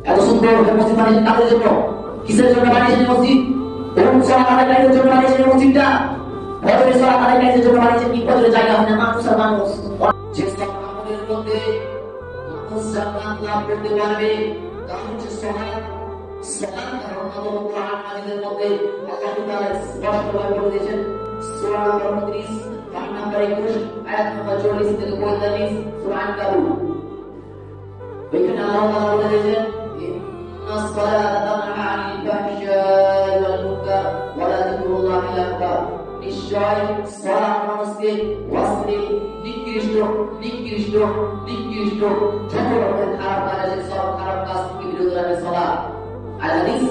এত সুন্দর মসজিদ বানিয়েছেন তাদের জন্য। কিসের জন্য বানিয়েছেন মসজিদ? কোন সালাত আদায়ের জন্য বানিয়েছেন মসজিদটা? ফজরের সালাত আদায়ের জন্য বানিয়েছেন কি? ফজরের জায়গা হয় না মানুষ যে সালাতের মধ্যে মানুষ জান্নাত লাভ করতে পারবে তা হচ্ছে সালাত। সালাত কারণ কোরআন মাজিদের মধ্যে আল্লাহ তাআলা স্পষ্টভাবে বলে দিয়েছেন সূরা আল-মুদ্রিস আয়াত নম্বর 21 আয়াত নম্বর 40 থেকে 45 সূরা আন-কাবুত। ওইখানে আল্লাহ তাআলা বলে দিয়েছেন ইন্নাস সালাতা তানহা আনিল ফাহশাই ওয়াল মুনকার ওয়া লা যিকরুল্লাহি আকবার। নিশ্চয় সালাত মানুষকে অশ্লীল নিকৃষ্ট যত রকমের খারাপ কাজ আছে সব খারাপ কাজ থেকে বিরত রাখে সালাত। আর হাদিস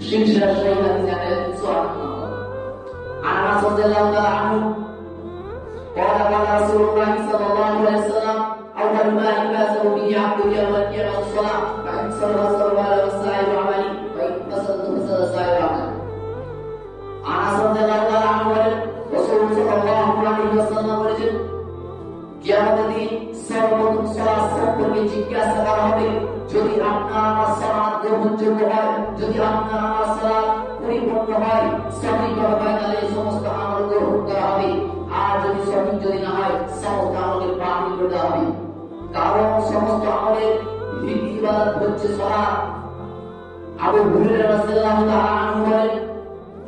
শিরশা শহীদ হাদিস জানেন সুবহানাল্লাহ। আনাস রাদিয়াল্লাহু তাআলা আনহু قال قال رسول الله صلى الله عليه وسلم أول ما يحاسب به عبد يوم القيامة الصلاة فإن صلى صلى وسائر عمله وإن فسد فسد سائر عمله। আনাস রাদিয়াল্লাহু তাআলা আনহু বলেন রাসূল সাল্লাল্লাহু আলাইহি ওয়াসাল্লাম বলেছেন কিয়ামতের দিন সর্বপ্রথম সালাত সম্পর্কে জিজ্ঞাসা করা হবে। যদি আপনার সালাত গ্রহণযোগ্য হয়, যদি আপনার সালাত পরিপূর্ণ হয়, সঠিকভাবে হয়, তাহলে সমস্ত আমল গ্রহণ করা হবে। আর যদি সঠিক যদি না হয় সমস্ত আমলের বাতিল করে দেওয়া হবে। কারণ সমস্ত আমলের ভিত্তি ইবাদত হচ্ছে সালাত। আবু হুরায়রা রাদিয়াল্লাহু তাআলা আনহু বলেন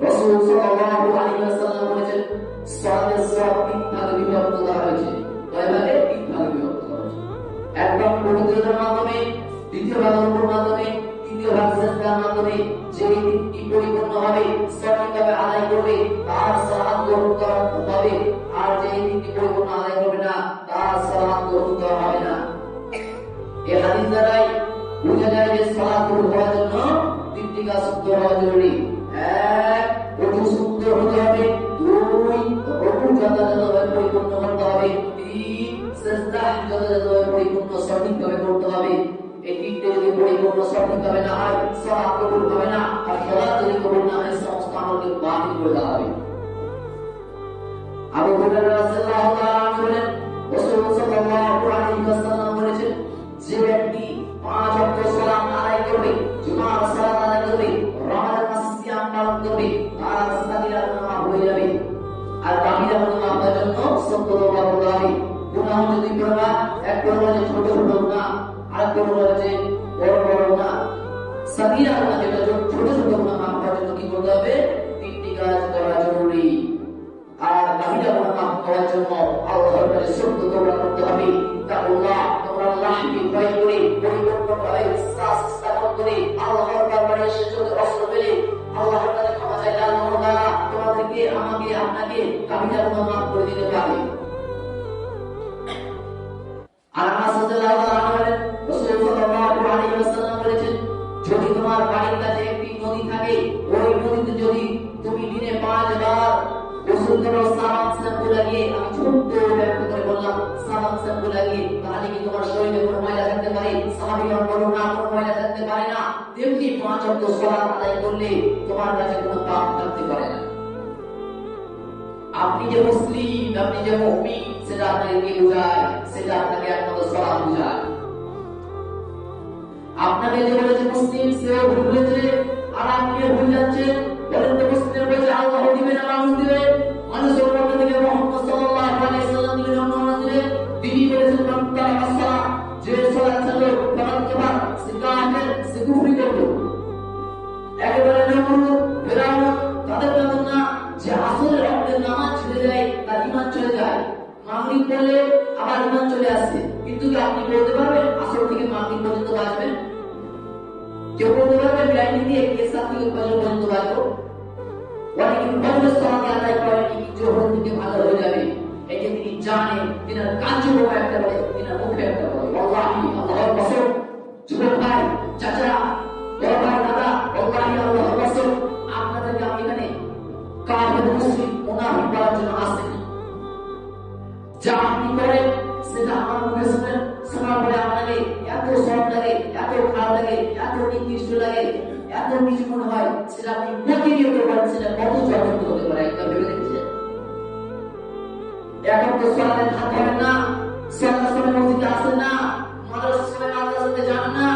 রাসূল সাল্লাল্লাহু আলাইহি ওয়াসাল্লাম বলেছেন সালাতের সব তিন ভাগে বিভক্ত করা হয়েছে। কয় ভাগে? তিন ভাগে বিভক্ত করা হয়েছে। এক ভাগ পবিত্রতার মাধ্যমে, দ্বিতীয় ভাগ অনুর মাধ্যমে, তৃতীয় ভাগ সিজদার মাধ্যমে। যে তিনটি পরিপূর্ণ হবে সঠিকভাবে আদায় করবে তার সালাত গ্রহণ করা হবে। আর যে তিনটি পরিপূর্ণ আদায় করবে না তার সালাত গ্রহণ করা হবে না। এই হাদিস দ্বারাই বোঝা যায় যে সালাত গ্রহণ হওয়ার জন্য তিনটি কাজ সুন্দর হওয়া জরুরি। এক, ওযু সুন্দর হতে হবে। দুই, রুকু যথাযথভাবে পরিপূর্ণ করতে হবে। তিন, সিজদা যথাযথভাবে পরিপূর্ণ সঠিকভাবে করতে হবে। এই তিনটে যদি পরিপূর্ণ সঠিকভাবে না হয় সালাত কবুল হবে না। আর সালাত যদি কবুল না হয় সমস্ত আমলকে বাতিল করে দেওয়া হবে। আবু হুরায়রা রাদিয়াল্লাহু তাআলা আনহু বলেন রাসূল সাল্লাল্লাহু আলাইহি ওয়াসাল্লাম বলেছেন যে ব্যক্তি 5 ওয়াক্ত সালাত আদায় করবে, জুমার সালাত আদায় করবে, রমাদান সিয়াম পালন করবে, তার সাগীরা গুনাহ হয়ে যাবে। আর কাবিরা গুনাহ হওয়ার জন্য 70 বার করতে হবে। গুনাহ যদি করবা এক করবা যে ছোট ছোট গুনাহ, আর করবা যে বড় বড় গুনাহ। সাগীরা গুনাহ যেটা ছোট ছোট গুনাহ মাফ করার জন্য কি করতে হবে? তিনটি কাজ করা জরুরি। আর কাবিরা গুনাহ করার জন্য আল্লাহর কাছে সত্য তওবা করতে হবে। তাকওয়া, তোমরা আল্লাহকে ভয় করে পরিপূর্ণভাবে বিশ্বাস স্থাপন করে আল্লাহর দরবারে সেজদা অস্ত্র পেলে আল্লাহর কাছে ক্ষমা চাইলে আল্লাহ তাআলা তোমাদেরকে, আমাকে, আপনাকে কাবিরা গুনাহ মাফ করে দিতে পারে। আর আনাস রাদিয়াল্লাহু তাআলা আনহু বলেন রাসূল সাল্লাল্লাহু আলাইহি ওয়াসাল্লাম বলেছেন যদি তোমার বাড়ির কাছে একটি নদী থাকে, ওই নদীতে যদি তুমি দিনে 5 বার গোসল করো সাবান শ্যাম্পু লাগিয়ে, আমি ছোট্ট ব্যাখ্যা করে বললাম সাবান শ্যাম্পু লাগিয়ে, তাহলে কি তোমার শরীরে কোনো ময়লা থাকতে পারে? সাহাবীগণ বলল না, কোনো ময়লা থাকতে পারে না। তেমনি 5 ওয়াক্ত সালাত আদায় করলে তোমার কাছে কোনো পাপ থাকতে পারে না। আপনি যে মুসলিম, আপনি যে মুমিন, সেটা আপনাকে কি বোঝায়? সেটা আপনাকে একমাত্র সালাত বোঝায়। আপনাকে যে বলেছে মুসলিম সেও ভুল বলেছে, আর আপনিও ভুল যাচ্ছেন। বলেন তো মুসলিমের বলেছে আল্লাহ দিবে না মানুষ দিবে? মানুষের মধ্যে থেকে মুহাম্মদ সাল্লাল্লাহু আলাইহি ওয়াসাল্লাম দিবেন না মানুষ দিবে? তিনি বলেছেন রমজান আসা যে সালাত ছিল ফারাদ কাবার সে কাফের, সে কুফরি করবে। একেবারে নমরুদ, ফিরাউন তাদের মত না যে আসরের ওয়াক্তে নামাজ ছেড়ে যায় তার ঈমান চলে যায়, মাগরিব পড়লে আবার ঈমান চলে আসে। কিন্তু কি আপনি বলতে পারবেন আসর থেকে মাগরিব পর্যন্ত বাঁচবেন? কেউ বলতে পারবে লাইন দিয়ে কেসা থেকে ফজর পর্যন্ত বাঁচবো? অনেকে ফজরের সালাত আদায় করেন কি জোহর থেকে ভালো হয়ে যাবে। এই যে তিনি জানেন, তিনার কাজে বাবা একটা বলে, তিনার মুখে একটা বলে। আল্লাহি আল্লাহর কসম, যুবক ভাই, চাচা, বড় ভাই, দাদা, আল্লাহি আল্লাহর কসম, আপনাদেরকে আমি এখানে কাফের মুসলিম মুনাফিক বলার জন্য আসেনি। যা আপনি করেন সেটা আমার মুখে শুনেন, শোনার পরে আপনাকে এত সব লাগে, এত খারাপ লাগে, এত নিকৃষ্ট লাগে, এত কিছু মনে হয়, সেটা আপনি প্রতিনিয়ত করেন, সেটা কত জঘন্য হতে পারে একবার ভেবে দেখছেন? এখন তো সালাতে হাত ধরেন না, সালাতের সময় মসজিদে আসেন না, মাদ্রাসার সময় মাদ্রাসাতে যান না,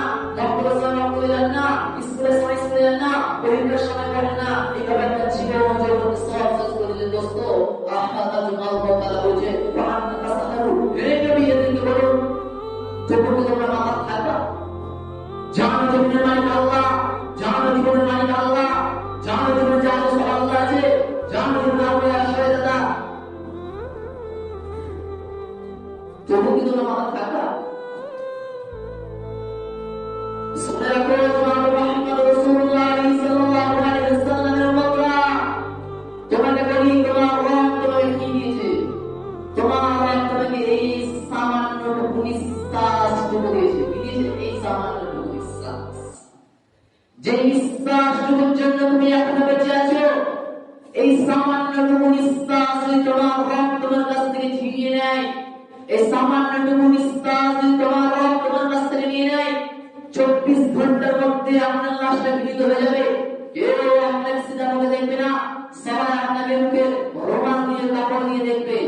শুনে রাখো জনাব মুহাম্মদ রাসূলুল্লাহ সাল্লাল্লাহু আলাইহি ওয়াসাল্লামের উম্মতরা, তোমাকে বলি তোমার রব তোমাকে কি দিয়েছে? তোমার রব তোমাকে এই সামান্যটুকু নিঃশ্বাসটুকু দিয়েছে। কি দিয়েছে? এই সামান্যটুকু নিঃশ্বাস। যে নিঃশ্বাসটুকুর জন্য তুমি এখনো বেঁচে আছো, এই সামান্যটুকু নিঃশ্বাস যদি তোমার রব তোমার কাছ থেকে ছিনিয়ে নেয়, এই সামান্যটুকু নিঃশ্বাস যদি তোমার রব তোমার কাছ থেকে নিয়ে নেয়, 24 ঘন্টার মধ্যে আপনার লাশটা গৃহীত হয়ে যাবে। কেউ আপনাকে সিধা মুখে দেখবে না, সবাই আপনাকে মুখে রোমান দিয়ে কাপড় দিয়ে দেখবে,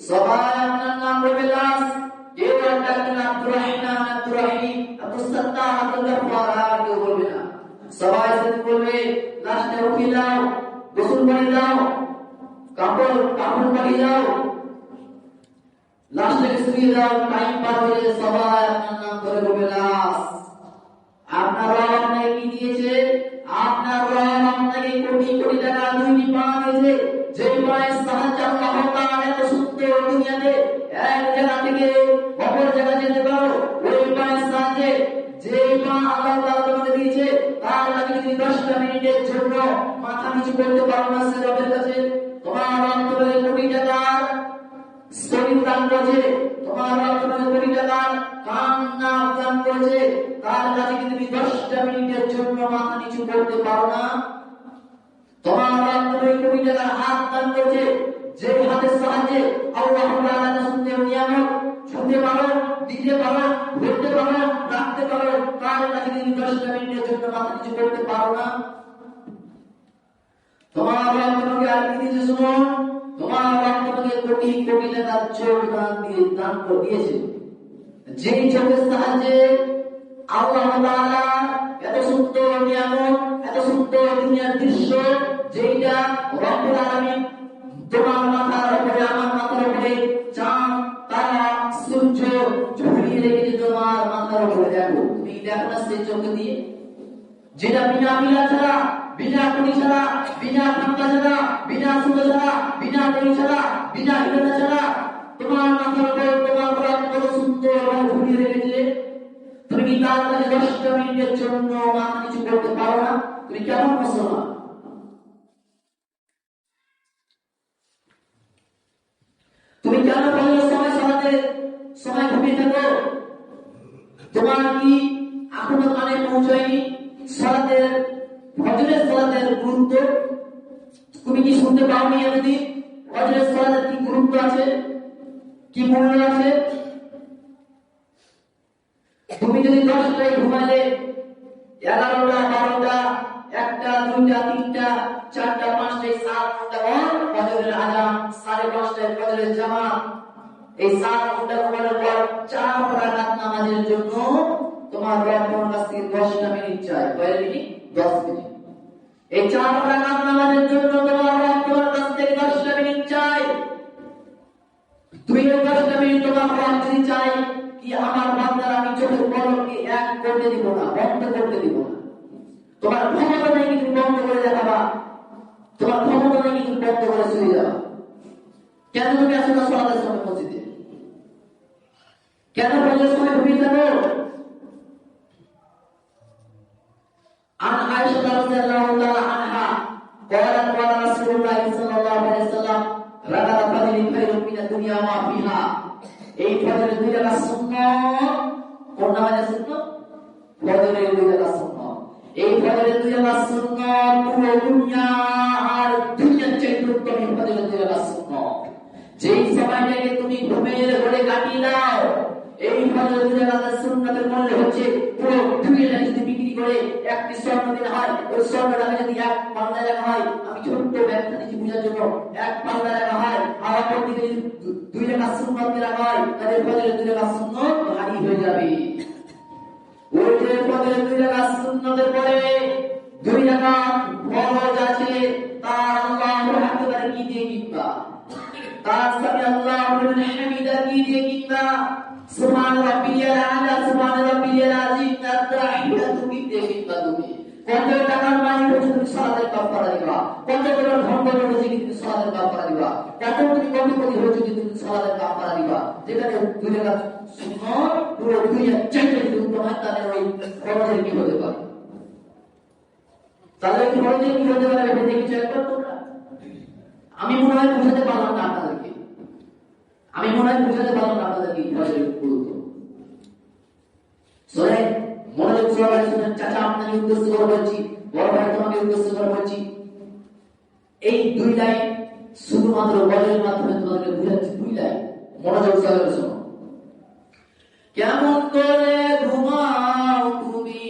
সবাই আপনার নাম বলবে লাশ। কেউ ডাকবে না আব্দুর রহমান, আব্দুর রহিম, আব্দুল সত্তার, আব্দুল গফফার, আর কেউ বলবে না। সবাই শুধু বলবে লাশটা উঠিয়ে দাও, গোসল করে দাও, কাপড় পরিয়ে দাও, লাশটাকে শুয়ে দাও। টাইম পার হয়ে সবাই আপনার নাম ধরে বলবে লাশ। আপনার রব আপনাকে কি দিয়েছে? আপনার রব আপনাকে কোটি কোটি টাকা দুইটি পা দিয়েছে, যে পায়ের সাহায্যে আল্লাহ তাআলা এত সুন্দর দুনিয়াতে এক জায়গা থেকে অপর জায়গা যেতে পারো। ওই পায়ের সাহায্যে, যে পা আল্লাহ তাআলা তোমাকে দিয়েছে, তার লাগে যদি 10টা মিনিটের জন্য মাথা নিচু করতে পারো না সে রবের কাছে, তোমার রব তোমাকে কোটি টাকার শরীর দান করেছে, তোমার রব তোমাকে কোটি টাকার কান নাক দান করেছে, তার কাছে কিন্তু তুমি 10টা মিনিটের জন্য মাথা নিচু করতে পারো না। তোমার রব তোমাকে কোটি টাকার হাত দান করেছে, যে হাতের সাহায্যে আল্লাহ তাআলা সুন্দর নিয়ামত ছুঁতে পারো, দিতে পারো, ধরতে পারো, রাখতে পারো, তার কাছে কিন্তু 10টা মিনিটের জন্য মাথা নিচু করতে পারো না। তোমার রব তোমাকে আর কি দিয়েছে শুনো? তোমার রব তোমাকে কোটি কোটি টাকার চোখ দান করে দিয়েছে, যেই চোখের সাহায্যে আল্লাহ তাআলা এত সুন্দর নিয়ামত, এত সুন্দর দুনিয়ার দৃশ্য, যেটা রব্বুল আলামিন তোমার মাথার উপরে, আমার মাথার উপরে চাঁদ তারা সূর্য ঝুলিয়ে রেখেছে তোমার মাথার উপরে। দেখো, তুমি দেখো না সেই চোখ দিয়ে, যেটা বিনা মিলা ছাড়া, বিনা কুড়ি ছাড়া, বিনা ঠান্ডা ছাড়া, বিনা সুন্দর ছাড়া, বিনা দই ছাড়া, বিনা হিরোনা ছাড়া তোমার মাথার উপরে তোমার রব কত সুন্দর ঝুলিয়ে রেখেছে। তুমি কি তার কাছে 10টা মিনিটের জন্য মাথা নিচু করতে পারো না? তুমি কেমন মুসলমান? তুমি কেন ফজরের সময় ঘুমিয়ে থাকো? তোমার কি এখনো কানে পৌঁছায়নি ফজরের সালাতের গুরুত্ব? তুমি কি শুনতে পাওনি এতদিন ফজরের সালাতের কি গুরুত্ব আছে, কি মূল্য আছে? তুমি যদি 10টায় ঘুমালে 11টা, 12টা, 1টা, 2টা, 3টা, 4টা, 5টায় 7 ঘন্টা ফজরের আযান, 5:30টায় ফজরের জামাত, এই 7 ঘন্টা ঘুমানোর পর 4 রাকাত নামাজের জন্য তোমার রব তোমার কাছ থেকে 10টা মিনিট চাই। কয় মিনিট? 10 মিনিট। এই 4 রাকাত নামাজের জন্য তোমার রব তোমার কাছ থেকে 10টা মিনিট চাই। তুমি এই 10টা মিনিট তোমার রব যদি চাই কি আমার বান্দার আমি চোখের পলককে এক করতে দিব না, বন্ধ করতে দিব না। তোমার ক্ষমতা নেই কিন্তু বন্ধ করে দেখাবা, তোমার ক্ষমতা নেই কিন্তু বন্ধ করে চলে যাবা। কেন তুমি আসো না সালাতের সময় মসজিদে? কেন ফজরের সময় ঘুমিয়ে থাকো? عن عائشة رضي الله تعالى عنها قالت قال رسول الله صلى الله عليه وسلم ركعة الفجر خير من الدنيا وما فيها। এই ফজরের 2 রাকাত সুন্নাত। কোন নামাজের সুন্নাত? ফজরের 2 রাকাত সুন্নাত। এই ফজরের 2 রাকাত সুন্নাত পুরো দুনিয়া আর দুনিয়ার চাইতে উত্তম এই ফজরের 2 রাকাত সুন্নাত। যেই সময়টাকে তুমি ঘুমের ঘরে কাটিয়ে দাও, এই ফজরের 2 রাকাত সুন্নাতের মূল্য হচ্ছে পুরো দুনিয়াটা যদি বিক্রি করে একটি স্বর্ণ দিন হয়, ওই স্বর্ণটাকে যদি 1 পাল্লা রাখা হয়, আমি ছোট্ট ব্যাখ্যা দিচ্ছি বোঝার জন্য, 1 পাল্লা রাখা হয়, আর অপর দিকে 2 রাকাত সুন্নাত রাখা হয়, তাহলে ফজরের 2 রাকাত সুন্নাত ভারী হয়ে যাবে। ওই যে ফজরের 2 রাকাত সুন্নাতের পরে 2 রাকাত ফরজ আছে, তার আল্লাহু আকবার কি দিয়ে কিনবা, তার সামি আল্লাহু লিমান হামিদা কি দিয়ে কিনবা, সুবহান রাব্বিয়াল আলা, সুবহান রাব্বিয়াল আযীম, তাতাহিয়াতু কি দিয়ে কিনবা। তুমি কত টাকার মালিক হচ্ছে তুমি সালাতের কাফারা দিবা, কত বড় ধন হচ্ছে তুমি সালাতের কাফারা দিবা, কত তুমি কোটি হচ্ছে তুমি সালাতের কাফারা দিবা। যেখানে 2 রাকাত সুন্নাত পুরো দুনিয়া চাইতে উত্তম হয়, তাহলে ওই ফরজের কি হতে পারে? তাহলে ফরজের কি হতে পারে ভেবে কিছু একবার তোমরা? আমি মনে হয় বুঝাতে পারলাম না আপনাদেরকে। ফরজের গুরুত্ব। শোনেন, মনোযোগ সহকারে শুনেন। চাচা আপনাকে উদ্দেশ্য করে বলছি, বড় ভাই তোমাকে উদ্দেশ্য করে বলছি। এই 2 লাইন শুধুমাত্র বলের মাধ্যমে তোমাদেরকে বুঝাচ্ছি। 2 লাইন মনোযোগ সহকারে শোনো। কেমন করে ঘুমাও তুমি,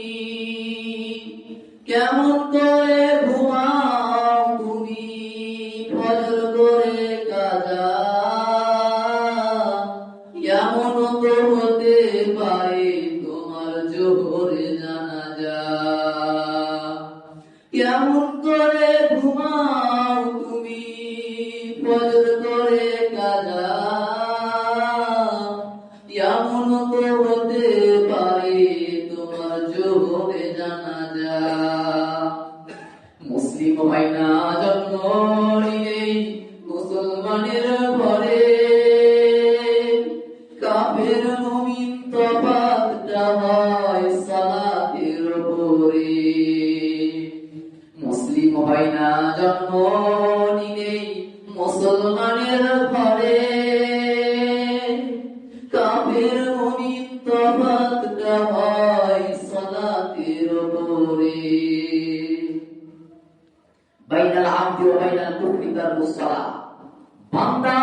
কেমন করে ঘুমাও তুমি, ফজর করে কাজা, এমন তো হতে পারে তোমার জোহরে জানাজা। কেমন করে ঘুমাও তুমি, ফজর করে কাজা, এমন তো হতে পারে তোমার জোহরে জানাজা। মুসলিম হয় না জন্ম নিলেই মুসলমানের ঘরে, কাফের মুমিন তফাৎটা হয় সালাতের উপরে। মুসলিম হয় না জন্ম নিলেই মুসলমানের ঘরে, কাফের মুমিন তফাৎটা হয় সালাতের উপরে। বাইনাল আবদি ওয়া বাইনাল কুফরি তারকুস সালাহ। বান্দা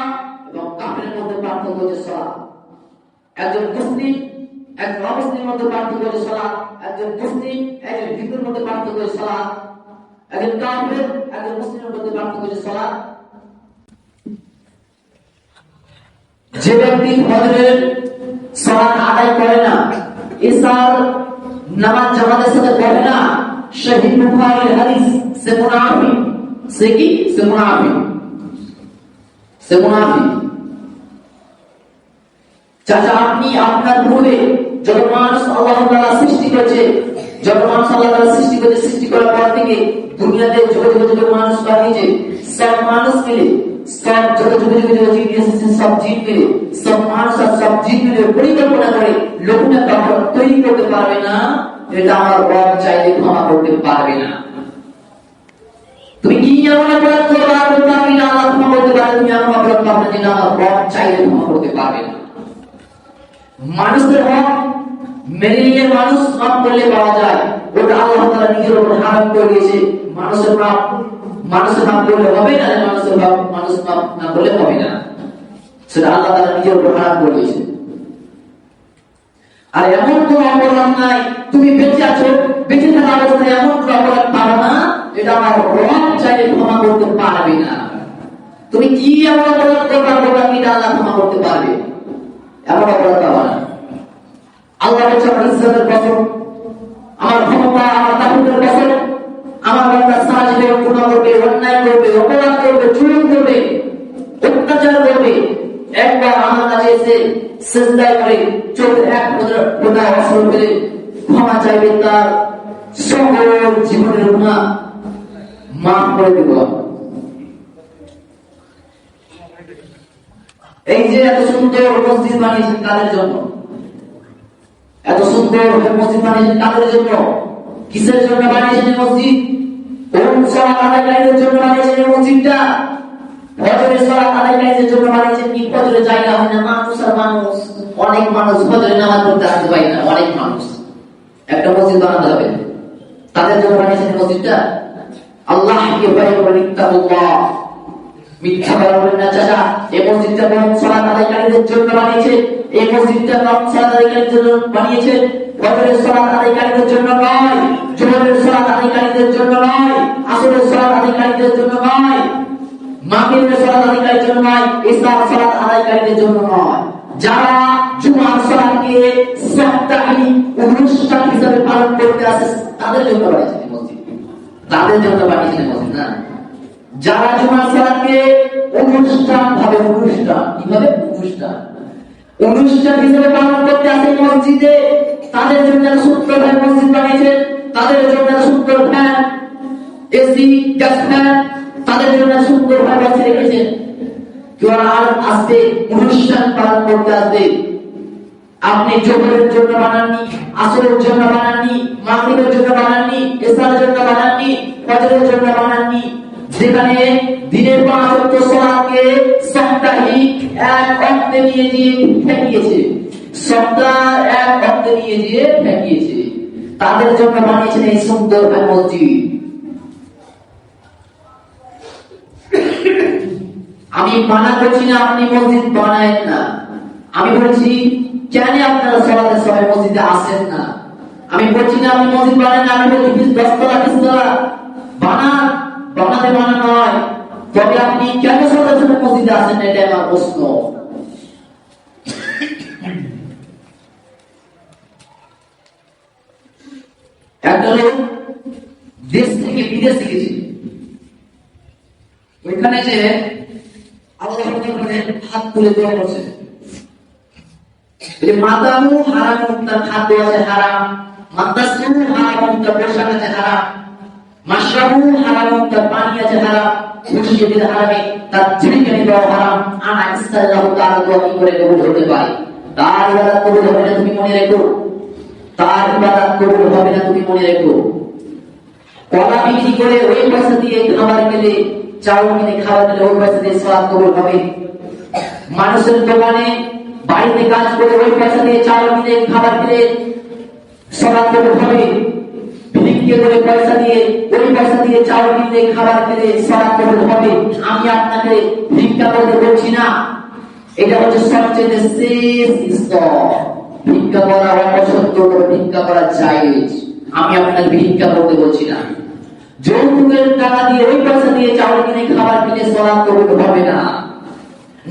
এবং কাফেরের মধ্যে পার্থক্য হচ্ছে সালাত। একজন মুসলিম একজন অমুসলিমের মধ্যে পার্থক্য হচ্ছে সালাত। একজন মুসলিম একজন হিন্দুর মধ্যে পার্থক্য হচ্ছে সালাত। একজন কাফের একজন মুসলিমের মধ্যে পার্থক্য হচ্ছে সালাত। যে ব্যক্তি ফজরের সালাত আদায় করে না, ইশার নামাজ জামাতের সাথে পড়ে না, সহিহ বুখারীর হাদিস, সে মুনাফিক। সে কি? সে মুনাফিক। চাচা, আপনি আপনার ভুলে যত মানুষ আল্লাহ তাআলা সৃষ্টি করেছে, সৃষ্টি করার পর থেকে দুনিয়াতে যত মানুষ বানিয়েছে, সব মানুষ মিলে, সব যত জীব এসেছে, সব জীব মিলে, সব মানুষ আর সব জীব মিলে পরিকল্পনা করে লোকটা তখন তৈরি করতে পারবে না এটা আমার রব চাইলে ক্ষমা করতে পারবে না। তুমি কি এমন অপরাধ করবে আপনি না আল্লাহ ক্ষমা করতে পারবে? তুমি এমন অপরাধ করবে যেটা আমার রব চাইলে ক্ষমা করতে পারবে না। মানুষের হক মেনে নিয়ে মানুষ মাফ করলে পাওয়া যায়, ওটা আল্লাহ তাআলা নিজের উপর হারাম করে দিয়েছে। মানুষের মাফ করলে হবে না, মানুষ মাফ না করলে হবে না, সেটা আল্লাহ তাআলা নিজের উপর হারাম করে দিয়েছে। আর এমন কোন অপরাধ নাই তুমি বেঁচে আছো, বেঁচে থাকা অবস্থায় এমন কোন অপরাধ পারো না এটা আমার রব চাইলে ক্ষমা করতে পারবে না। তুমি কি এমন অপরাধ করবা কি আল্লাহ ক্ষমা করতে পারবে? এমন অপরাধ পাবা না। আল্লাহ বলছে আমার ইজ্জতের কসম, আমার ক্ষমতা, আমার তাকুতের কসম, আমার বান্দা সাজিদে গুনাহ করবে, অন্যায় করবে, অপরাধ করবে, জুলুম করবে, অত্যাচার করবে, একবার আমার কাছে এসে সিজদায় করে চোখের এক ফোঁটা অশ্রু ফেলে ক্ষমা চাইবে, তার সকল জীবনের গুনাহ মাফ করে দেব। এই যে এত সুন্দর মসজিদ বানিয়েছেন কাদের জন্য? এত সুন্দর মসজিদ বানিয়েছেন কাদের জন্য? কিসের জন্য বানিয়েছেন মসজিদ? কোন সালাত আদায়কারীদের জন্য বানিয়েছেন এই মসজিদটা? ফজরের সালাত আদায়কারীদের জন্য বানিয়েছেন কি? ফজরের জায়গা হয় না, মানুষ অনেক মানুষ ফজরের নামাজ পড়তে আসতে পারে না, অনেক মানুষ, একটা মসজিদ বানাতে হবে, তাদের জন্য বানিয়েছেন মসজিদটা। আল্লাহকে ভয় করে ইত্তাকুল্লাহ, মিথ্যা বলবেন না চাচা। এই মসজিদটা কোন সালাত আদায়কারীদের জন্য বানিয়েছে? এই মসজিদটা কোন সালাত আদায়কারীদের জন্য বানিয়েছে? ফজরের সালাত আদায়কারীদের জন্য নয়, জোহরের সালাত আদায়কারীদের জন্য নয়, আসরের সালাত আদায়কারীদের জন্য নয়, মাগরিবের সালাত আদায়কারীদের জন্য নয়, ইশার সালাত আদায়কারীদের জন্য নয়। যারা জুমার সালাতকে সাপ্তাহিক অনুষ্ঠান হিসেবে পালন করতে আসে তাদের জন্য বানিয়েছে মসজিদ, তাদের জন্য বানিয়েছে মসজিদ না। যারা জুমার সালাতকে অনুষ্ঠান হিসেবে পালন করতে আসে মসজিদে, তাদের জন্য সুন্দর মসজিদ বানিয়েছেন, তাদের জন্য সুন্দর ফ্যান, এসি, গ্যাস ফ্যান, তাদের জন্য সুন্দর ভাবে রেখেছেন। কেউ আর আসবে অনুষ্ঠান পালন করতে আসবে, আপনি জোহরের জন্য বানাননি, আসরের জন্য বানাননি, মাগরিবের জন্য বানাননি, ইশার জন্য বানাননি, ফজরের জন্য বানাননি। যেখানে দিনের 5 ওয়াক্ত সালাতকে সাপ্তাহিক এক ওয়াক্তে নিয়ে গিয়ে ফেকিয়েছে, সপ্তাহ এক ওয়াক্তে নিয়ে গিয়ে ফেকিয়েছে, তাদের জন্য বানিয়েছেন এই সুন্দর মসজিদ। আমি মানা করছি না আপনি মসজিদ বানায়েন না, আমি বলছি কেন আপনারা সালাতের সময় মসজিদে আসেন না। আমি বলছি না আপনি মসজিদ বানান না, আমি বলছি 10 তলা 20 তলা বানান, বানাতে মানা নয়, তবে আপনি কেন সালাতের সময় মসজিদে আসেন না, এটা আমার প্রশ্ন। একটা লোক দেশ থেকে বিদেশে গেছে, ওইখানে যে আল্লাহ হাত তুলে দোয়া করছে, মাতামু হারাম, তার খাদ্য আছে হারাম, মাতাসু হারাম, তার পোশাক আছে হারাম, মাশরাবু হারাম, তার পানি আছে হারাম, মুশরিকের হারামে তার জীবিকা নির্বাহ হারাম। আনা ইসলাল্লাহু তাআলা দোয়া কি করে কবুল হতে পারে? তার ইবাদত কবুল হবে না, তুমি মনে রেখো, তার ইবাদত কবুল হবে না, তুমি মনে রেখো। কলা বিক্রি করে ওই পয়সা দিয়ে খাবার খেলে, চাউল কিনে খাবার খেলে ওই পয়সা দিয়ে সালাত কবুল হবে। মানুষের দোকানে বাড়িতে কাজ করে ওই পয়সা দিয়ে চাউল কিনে খাবার খেলে সালাত কবুল হবে। ভিক্ষে করে পয়সা দিয়ে ওই পয়সা দিয়ে চাউল কিনে খাবার খেলে সালাত কবুল হবে। আমি আপনাকে ভিক্ষা করতে বলছি না, এটা হচ্ছে সবচেয়ে শেষ স্তর। ভিক্ষা করা অপছন্দ, ভিক্ষা করা জায়েজ, আমি আপনাকে ভিক্ষা করতে বলছি না। যৌতুকের টাকা দিয়ে ওই পয়সা দিয়ে চাউল কিনে খাবার কিনে সালাত কবুল হবে না।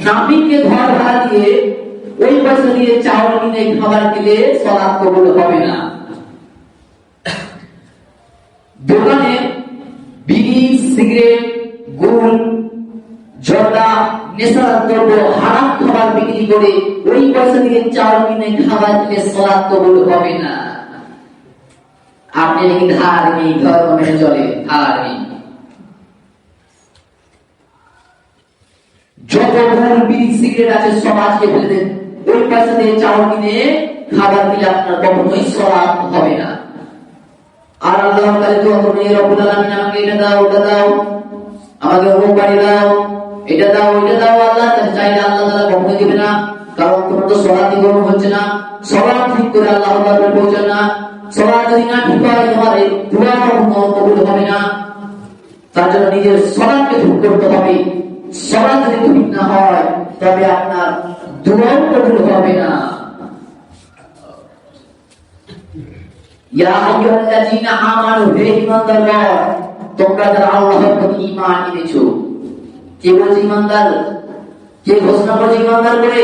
নাবিকে ঘর ভাড়া দিয়ে ওই পয়সা দিয়ে চাউল কিনে খাবার কিনে সালাত কবুল হবে না। দোকানে বিড়ি, সিগারেট, গুল, জর্দা, নেশার দ্রব্য, হারাম খাবার বিক্রি করে ওই পয়সা দিয়ে চাউল কিনে খাবার কিনে সালাত কবুল হবে না। আপনি নাকি ধার্মিক, ধর্ম মেনে চলে, ধার্মিক। যত গুল, বিড়ি, সিগারেট আছে সব আজকে ফেলে দেন, ওই পয়সা দিয়ে চাউল কিনে খাবার দিলে আপনার কখনোই সালাত হবে না। আর আল্লাহর কাছে দোয়া করুন, হে রব্বুল আলামিন আমাকে এটা দাও, ওটা দাও, আমাকে অমুক বাড়ি দাও, এটা দাও, ওইটা দাও। আল্লাহর কাছে চাইলে আল্লাহ তাআলা কখনোই দিবে না, কারণ তোমার তো সালাতই গ্রহণ হচ্ছে না। সালাত ঠিক করে আল্লাহর দরবারে পৌঁছান না। সালাত যদি না ঠিক হয়, তোমার এই দোয়া কখনো কবুল হবে না। তার জন্য নিজের সালাতকে ঠিক করতে হবে। সালাত যদি ঠিক না হয়, তবে আপনার দোয়াও কবুল হবে না। ইয়া আইয়ুহাল্লাযীনা আমানু, হে ঈমানদারগণ, তোমরা যারা আল্লাহর প্রতি ঈমান এনেছো। কে বলছে ঈমানদার? কে ঘোষণা করেছে ঈমানদার করে?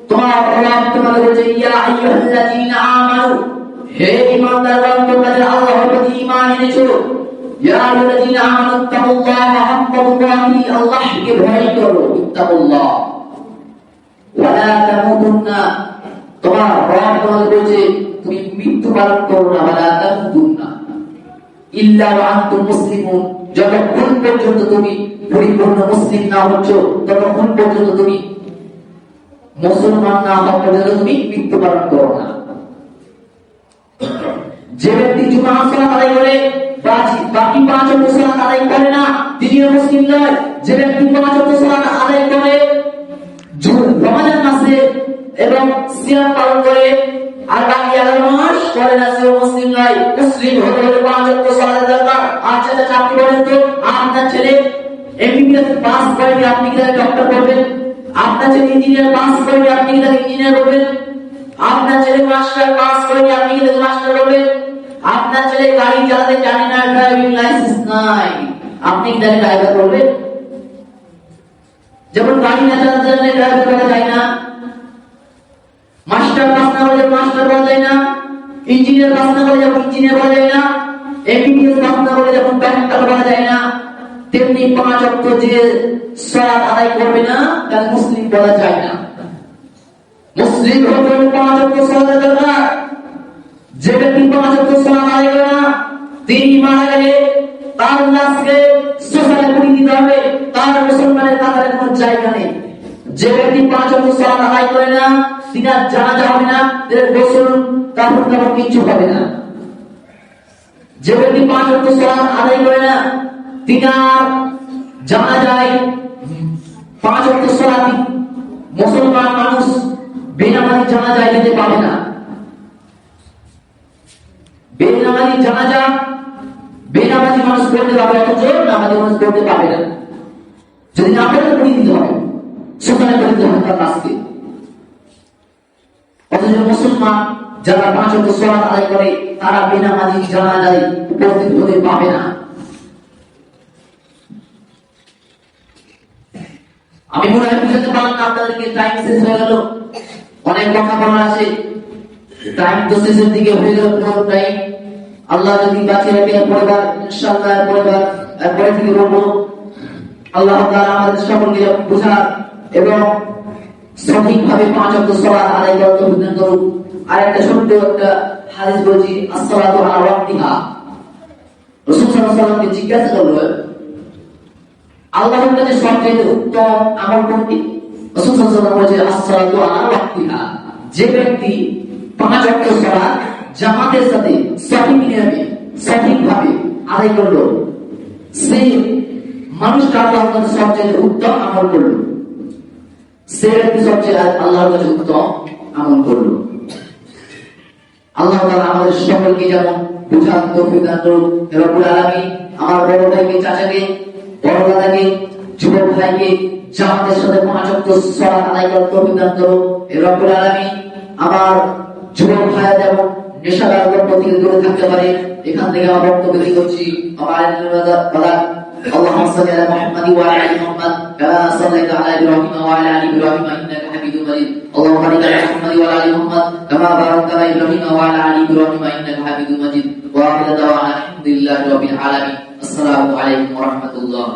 তোমার আল্লাহ তোমাদের বলছে ইয়া আইয়ুহাল্লাযীনা আমানু, হে ঈমানদারগণ, তোমরা যারা আল্লাহর প্রতি ঈমান এনেছো। ইয়া আইয়ুহাল্লাযীনা আমানু তাকুল্লাহা হাক্কা তুকাতিহি, আল্লাহকে ভয় করো, ইত্তাকুল্লাহ। ওয়া লা তামুতুন্না, তোমার রব তোমাদের বলছে তুমি মৃত্যু বরণ করো না, ওয়া লা তামুতুন্না ইল্লা ওয়া আনতুম মুসলিমুন, যতক্ষণ পর্যন্ত তুমি পরিপূর্ণ মুসলিম না হচ্ছ, ততক্ষণ পর্যন্ত তুমি মুসলমান না হওয়া পর্যন্ত তুমি মৃত্যু বরণ করো না। যে ব্যক্তি জুমার সালাত আদায় করে বাকি 5 ওয়াক্ত সালাত আদায় করে না, তিনিও মুসলিম নয়। যে ব্যক্তি 5 ওয়াক্ত সালাত আদায় করে রমজান মাসে এবং সিয়াম পালন করে আর বাকি 11 মাস করে না, সেও মুসলিম নয়। মুসলিম হতে হলে 5 ওয়াক্ত সালাতের দরকার। আচ্ছা আপনি বলেন তো, আপনার ছেলে এমবিবিএস পাস করে আপনি কি তাকে ডক্টর করবেন? আপনার ছেলে ইঞ্জিনিয়ার পাস করে আপনি কি তাকে ইঞ্জিনিয়ার করবেন? আপনার ছেলে মাস্টার পাস করে আপনি কি তাকে মাস্টার করবেন? আপনার ছেলে গাড়ি চালাতে জানে না, ড্রাইভিং লাইসেন্স নাই, আপনি কি তাকে ড্রাইভার করবেন? যেমন গাড়ি না চালাতে জানলে ড্রাইভার করা যায় না, মাস্টার পাস না হলে মাস্টার বলা যায় না, ইঞ্জিনিয়ার পাস না হলে যেমন ইঞ্জিনিয়ার বলা যায় না, এমবিবিএস পাস না হলে যেমন ডক্টর বলা যায় না, তেমনি 5 ওয়াক্ত যে সালাত আদায় করবে না তাকে মুসলিম বলা যায় না। মুসলিম হতে হলে 5 ওয়াক্ত সালাতের দরকার। যে ব্যক্তি 5 ওয়াক্ত সালাত আদায় করে না, তিনি মারা গেলে তার লাশকে শ্মশানে পুড়িয়ে দিতে হবে, তার মুসলমানের কাতারে কোনো জায়গা নেই। যে ব্যক্তি 5 ওয়াক্ত সালাত আদায় করে না, তিনার জানাজা হবে না, তিনার গোসল কাপড় কিছু হবে না। যে ব্যক্তি 5 ওয়াক্ত সালাত আদায় করে না, তিনার জানাজায় 5 ওয়াক্ত সালাত মুসলমান মানুষ বেনামাজি জানাজায় যেতে পাবে না। বেনামাজি জানাজা বেনামাজি মানুষ পড়তে পারবে, অথচ নামাজি মানুষ পড়তে পারবে না। যদি না পড়ে পড়ে দিতে হবে, সুতরাং করে দিতে হবে তার কাজকে। অথচ মুসলমান যারা 5 ওয়াক্ত সালাত আদায় করে তারা বেনামাজি জানাজায় উপস্থিত হতে পাবে না। আমি মনে হয় বুঝতে পারলাম না আপনাদেরকে, টাইম শেষ হয়ে গেল, অনেক কথা বলা আছে, টাইম তো শেষের দিকে হয়ে গেল পুরো টাইম। আল্লাহ যদি বাঁচিয়ে রাখে পরিবার ইনশাআল্লাহ পরে থেকে বলবো আল্লাহ তাআলা আমাদের সকলকে বোঝার এবং সঠিকভাবে 5 ওয়াক্ত সালাত আদায় করার তৌফিক দান করুন। আর একটা ছোট্ট একটা হাদিস বলছি, আসসালাতু আলা ওয়াক্তিহা। রাসূল সাল্লাল্লাহু আলাইহি ওয়াসাল্লামকে জিজ্ঞাসা করলো আল্লাহর কাছে সবচেয়ে উত্তম আমল কোনটি? রাসূল সাল্লাল্লাহু আলাইহি ওয়াসাল্লাম বলেছেন আসসালাতু আলা ওয়াক্তিহা। যে ব্যক্তি 5 ওয়াক্ত সালাত জামাতের সাথে সঠিক নিয়মে সঠিকভাবে আদায় করলো, সেই মানুষটা আল্লাহর কাছে সবচেয়ে উত্তম আমল করলো, সে ব্যক্তি সবচেয়ে আল্লাহর কাছে উত্তম আমল করলো। আল্লাহ তাআলা আমাদের সকলকে যেন বুঝার তৌফিক দান করুন। রব্বুল আলামিন আমার বড় ভাইকে, চাচাকে, বড় দাদাকে, যুবক ভাইকে জামাতের সাথে 5 ওয়াক্ত সালাত আদায় করার তৌফিক দান করুন। রব্বুল আলামিন আমার যুবক ভাইরা যেন নেশাদার দ্রব্য থেকে দূরে থাকতে পারে। এখান থেকে আমার বক্তব্য বের করছি। আমার اللهم صل على محمد وعلى ال محمد كما صليت على ابراهيم وعلى ال ابراهيم انك حميد مجيد اللهم بارك على محمد وعلى ال محمد كما باركت على ابراهيم وعلى ال ابراهيم انك حميد مجيد واخر دعوانا الحمد لله رب العالمين السلام عليكم ورحمه الله